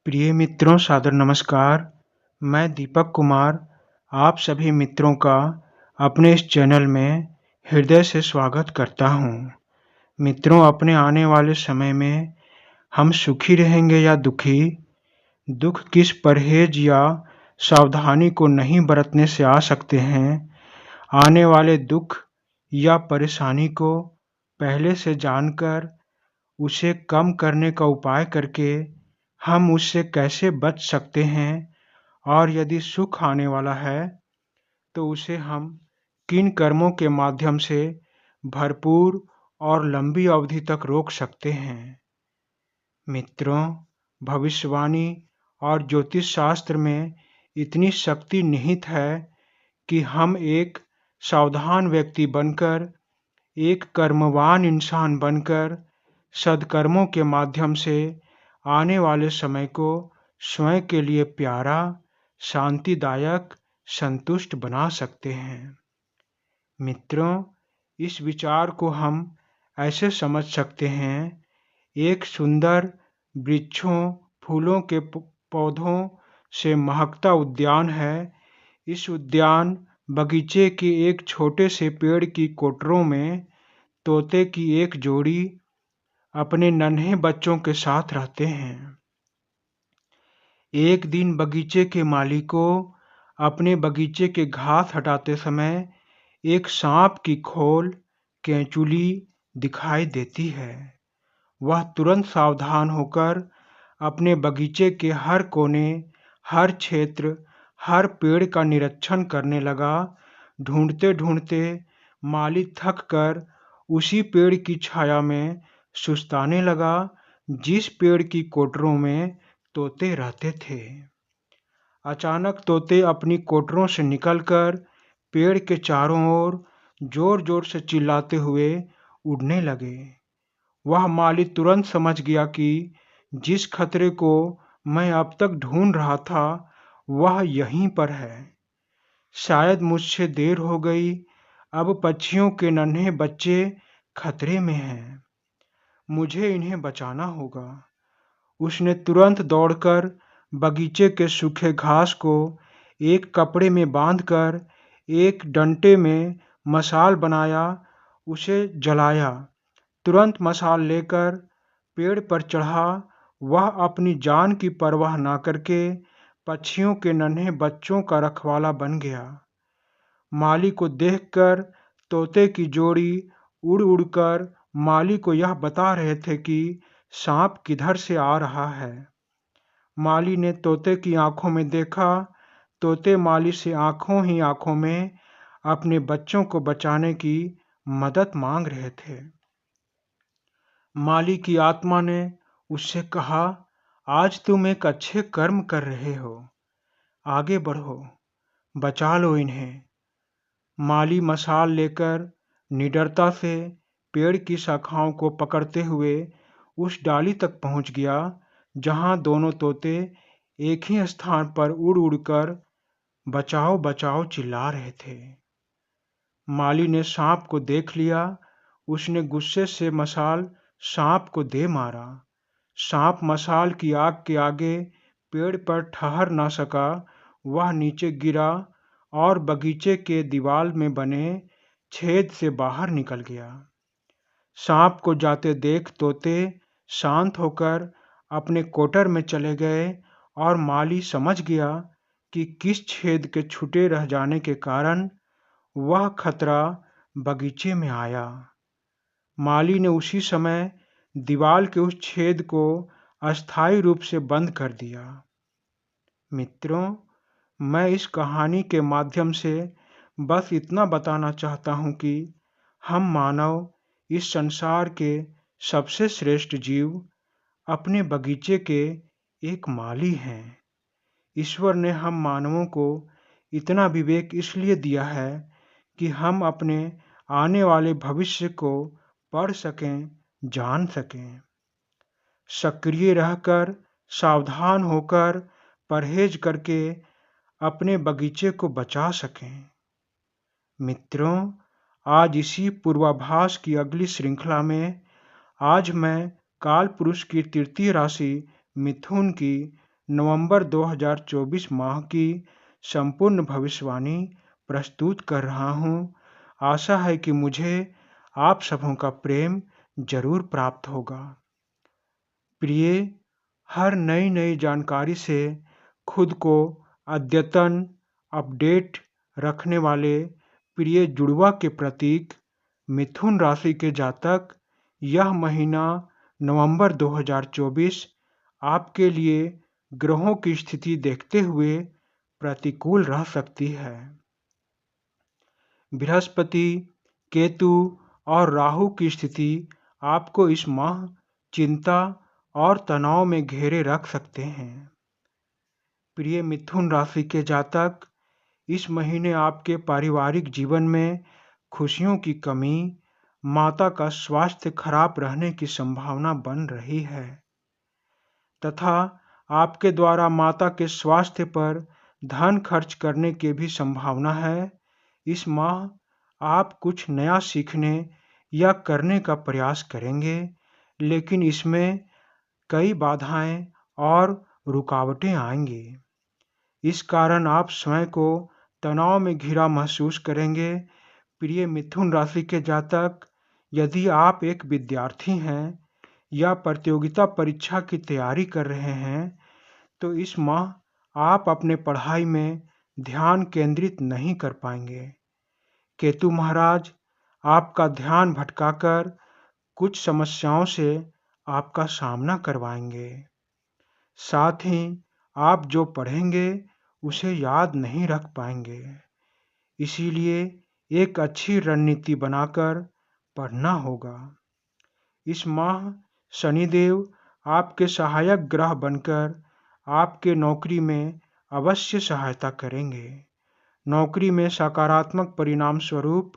प्रिय मित्रों, सादर नमस्कार। मैं दीपक कुमार आप सभी मित्रों का अपने इस चैनल में हृदय से स्वागत करता हूँ। मित्रों, अपने आने वाले समय में हम सुखी रहेंगे या दुखी, दुख किस परहेज या सावधानी को नहीं बरतने से आ सकते हैं, आने वाले दुख या परेशानी को पहले से जानकर उसे कम करने का उपाय करके हम उससे कैसे बच सकते हैं, और यदि सुख आने वाला है तो उसे हम किन कर्मों के माध्यम से भरपूर और लंबी अवधि तक रोक सकते हैं। मित्रों, भविष्यवाणी और ज्योतिष शास्त्र में इतनी शक्ति निहित है कि हम एक सावधान व्यक्ति बनकर, एक कर्मवान इंसान बनकर सद्कर्मों के माध्यम से आने वाले समय को स्वयं के लिए प्यारा, शांतिदायक, संतुष्ट बना सकते हैं। मित्रों, इस विचार को हम ऐसे समझ सकते हैं, एक सुंदर वृक्षों, फूलों के पौधों से महकता उद्यान है। इस उद्यान बगीचे के एक छोटे से पेड़ की कोटरों में तोते की एक जोड़ी अपने नन्हे बच्चों के साथ रहते हैं। एक दिन बगीचे के माली को अपने बगीचे के घास हटाते समय एक सांप की खोल, केंचुली दिखाई देती है। वह तुरंत सावधान होकर अपने बगीचे के हर कोने, हर क्षेत्र, हर पेड़ का निरीक्षण करने लगा। ढूंढते ढूंढते माली थक कर उसी पेड़ की छाया में सुस्ताने लगा जिस पेड़ की कोटरों में तोते रहते थे। अचानक तोते अपनी कोटरों से निकलकर पेड़ के चारों ओर जोर जोर से चिल्लाते हुए उड़ने लगे। वह माली तुरंत समझ गया कि जिस खतरे को मैं अब तक ढूंढ रहा था वह यहीं पर है। शायद मुझसे देर हो गई, अब पक्षियों के नन्हे बच्चे खतरे में हैं, मुझे इन्हें बचाना होगा। उसने तुरंत दौड़कर बगीचे के सूखे घास को एक कपड़े में बांधकर एक डंडे में मशाल बनाया, उसे जलाया। तुरंत मशाल लेकर पेड़ पर चढ़ा। वह अपनी जान की परवाह न करके पक्षियों के नन्हे बच्चों का रखवाला बन गया। माली को देखकर तोते की जोड़ी उड़ उड़कर माली को यह बता रहे थे कि सांप किधर से आ रहा है। माली ने तोते की आंखों में देखा। तोते माली से आंखों ही आंखों में अपने बच्चों को बचाने की मदद मांग रहे थे। माली की आत्मा ने उससे कहा, आज तुम एक अच्छे कर्म कर रहे हो, आगे बढ़ो, बचा लो इन्हें। माली मशाल लेकर निडरता से पेड़ की शाखाओं को पकड़ते हुए उस डाली तक पहुंच गया जहां दोनों तोते एक ही स्थान पर उड़ उड़कर बचाओ बचाओ चिल्ला रहे थे। माली ने सांप को देख लिया। उसने गुस्से से मशाल सांप को दे मारा। सांप मशाल की आग के आगे पेड़ पर ठहर न सका। वह नीचे गिरा और बगीचे के दीवार में बने छेद से बाहर निकल गया। सांप को जाते देख तोते शांत होकर अपने कोटर में चले गए और माली समझ गया कि किस छेद के छूटे रह जाने के कारण वह खतरा बगीचे में आया। माली ने उसी समय दीवार के उस छेद को अस्थायी रूप से बंद कर दिया। मित्रों, मैं इस कहानी के माध्यम से बस इतना बताना चाहता हूँ कि हम मानव इस संसार के सबसे श्रेष्ठ जीव, अपने बगीचे के एक माली हैं। ईश्वर ने हम मानवों को इतना विवेक इसलिए दिया है कि हम अपने आने वाले भविष्य को पढ़ सकें, जान सकें। सक्रिय रहकर, सावधान होकर, परहेज करके अपने बगीचे को बचा सकें। मित्रों, आज इसी पूर्वाभास की अगली श्रृंखला में आज मैं काल पुरुष की तृतीय राशि मिथुन की नवंबर 2024 माह की संपूर्ण भविष्यवाणी प्रस्तुत कर रहा हूँ। आशा है कि मुझे आप सबों का प्रेम जरूर प्राप्त होगा। प्रिय, हर नई जानकारी से खुद को अद्यतन अपडेट रखने वाले प्रिय जुड़वा के प्रतीक मिथुन राशि के जातक, यह महीना नवंबर 2024 आपके लिए ग्रहों की स्थिति देखते हुए प्रतिकूल रह सकती है। बृहस्पति, केतु और राहु की स्थिति आपको इस माह चिंता और तनाव में घेरे रख सकते हैं। प्रिय मिथुन राशि के जातक, इस महीने आपके पारिवारिक जीवन में खुशियों की कमी, माता का स्वास्थ्य खराब रहने की संभावना बन रही है तथा आपके द्वारा माता के स्वास्थ्य पर धन खर्च करने की भी संभावना है। इस माह आप कुछ नया सीखने या करने का प्रयास करेंगे, लेकिन इसमें कई बाधाएं और रुकावटें आएंगी। इस कारण आप स्वयं को तनाव में घिरा महसूस करेंगे। प्रिय मिथुन राशि के जातक, यदि आप एक विद्यार्थी हैं या प्रतियोगिता परीक्षा की तैयारी कर रहे हैं, तो इस माह आप अपने पढ़ाई में ध्यान केंद्रित नहीं कर पाएंगे। केतु महाराज आपका ध्यान भटकाकर कुछ समस्याओं से आपका सामना करवाएंगे। साथ ही आप जो पढ़ेंगे उसे याद नहीं रख पाएंगे। इसीलिए एक अच्छी रणनीति बनाकर पढ़ना होगा। इस माह शनिदेव आपके सहायक ग्रह बनकर आपके नौकरी में अवश्य सहायता करेंगे। नौकरी में सकारात्मक परिणाम स्वरूप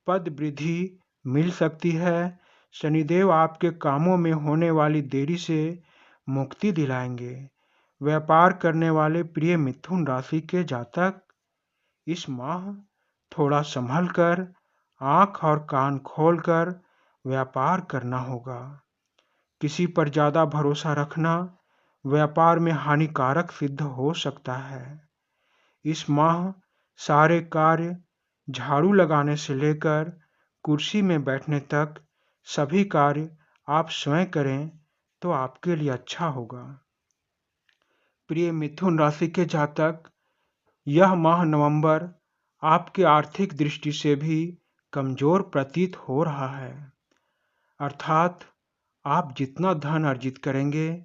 पद वृद्धि मिल सकती है। शनिदेव आपके कामों में होने वाली देरी से मुक्ति दिलाएंगे। व्यापार करने वाले प्रिय मिथुन राशि के जातक, इस माह थोड़ा संभल कर आँख और कान खोलकर व्यापार करना होगा। किसी पर ज़्यादा भरोसा रखना व्यापार में हानिकारक सिद्ध हो सकता है। इस माह सारे कार्य झाड़ू लगाने से लेकर कुर्सी में बैठने तक सभी कार्य आप स्वयं करें तो आपके लिए अच्छा होगा। प्रिय मिथुन राशि के जातक, यह माह नवंबर आपके आर्थिक दृष्टि से भी कमजोर प्रतीत हो रहा है। अर्थात आप जितना धन अर्जित करेंगे,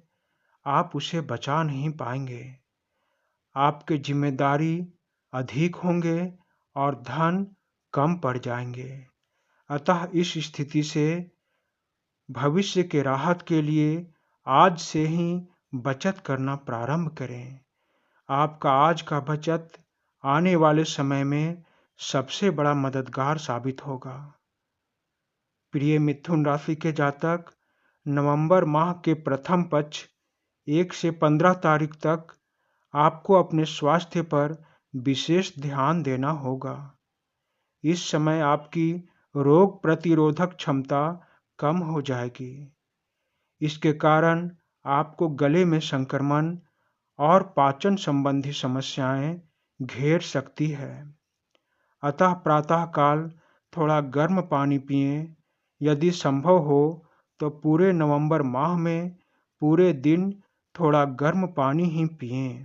आप उसे बचा नहीं पाएंगे। आपके जिम्मेदारी अधिक होंगे और धन कम पड़ जाएंगे। अतः इस स्थिति से भविष्य के राहत के लिए आज से ही बचत करना प्रारंभ करें। आपका आज का बचत आने वाले समय में सबसे बड़ा मददगार साबित होगा। प्रिय मिथुन राशि के जातक, नवंबर माह के प्रथम पक्ष 1 से 15 तारीख तक आपको अपने स्वास्थ्य पर विशेष ध्यान देना होगा। इस समय आपकी रोग प्रतिरोधक क्षमता कम हो जाएगी। इसके कारण आपको गले में संक्रमण और पाचन संबंधी समस्याएं घेर सकती है। अतः प्रातःकाल थोड़ा गर्म पानी पिएं। यदि संभव हो तो पूरे नवंबर माह में पूरे दिन थोड़ा गर्म पानी ही पिएं।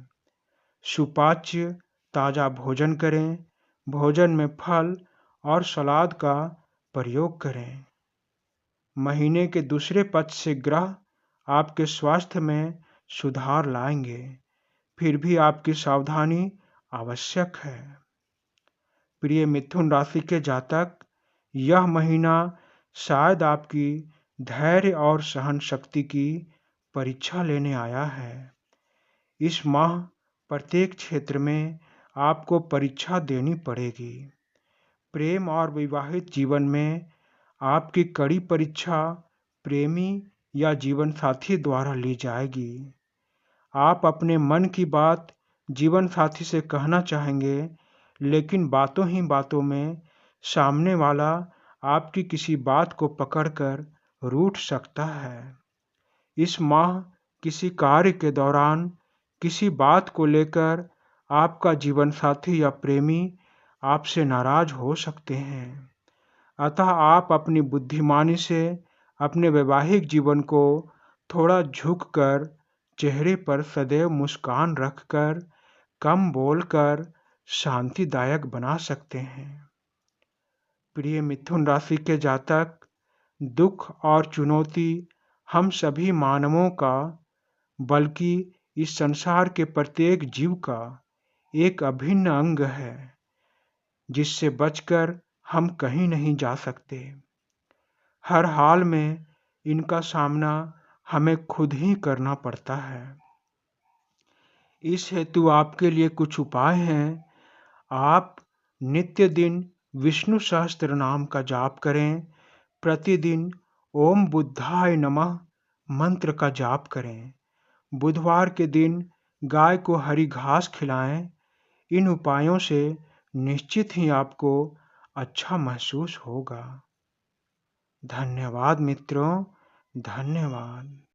सुपाच्य ताज़ा भोजन करें। भोजन में फल और सलाद का प्रयोग करें। महीने के दूसरे पक्ष से ग्रह आपके स्वास्थ्य में सुधार लाएंगे, फिर भी आपकी सावधानी आवश्यक है। प्रिय मिथुन राशि के जातक, यह महीना शायद आपकी धैर्य और सहन शक्ति की परीक्षा लेने आया है। इस माह प्रत्येक क्षेत्र में आपको परीक्षा देनी पड़ेगी। प्रेम और विवाहित जीवन में आपकी कड़ी परीक्षा प्रेमी या जीवन साथी द्वारा ली जाएगी। आप अपने मन की बात जीवन साथी से कहना चाहेंगे, लेकिन बातों ही बातों में सामने वाला आपकी किसी बात को पकड़कर रूठ सकता है। इस माह किसी कार्य के दौरान किसी बात को लेकर आपका जीवन साथी या प्रेमी आपसे नाराज हो सकते हैं। अतः आप अपनी बुद्धिमानी से अपने वैवाहिक जीवन को थोड़ा झुककर, चेहरे पर सदैव मुस्कान रखकर, कम बोलकर शांतिदायक बना सकते हैं। प्रिय मिथुन राशि के जातक, दुख और चुनौती हम सभी मानवों का, बल्कि इस संसार के प्रत्येक जीव का एक अभिन्न अंग है, जिससे बचकर हम कहीं नहीं जा सकते। हर हाल में इनका सामना हमें खुद ही करना पड़ता है। इस हेतु आपके लिए कुछ उपाय हैं। आप नित्य दिन विष्णु सहस्त्र नाम का जाप करें। प्रतिदिन ओम बुद्धाय नमः मंत्र का जाप करें। बुधवार के दिन गाय को हरी घास खिलाएं। इन उपायों से निश्चित ही आपको अच्छा महसूस होगा। धन्यवाद मित्रों, धन्यवाद।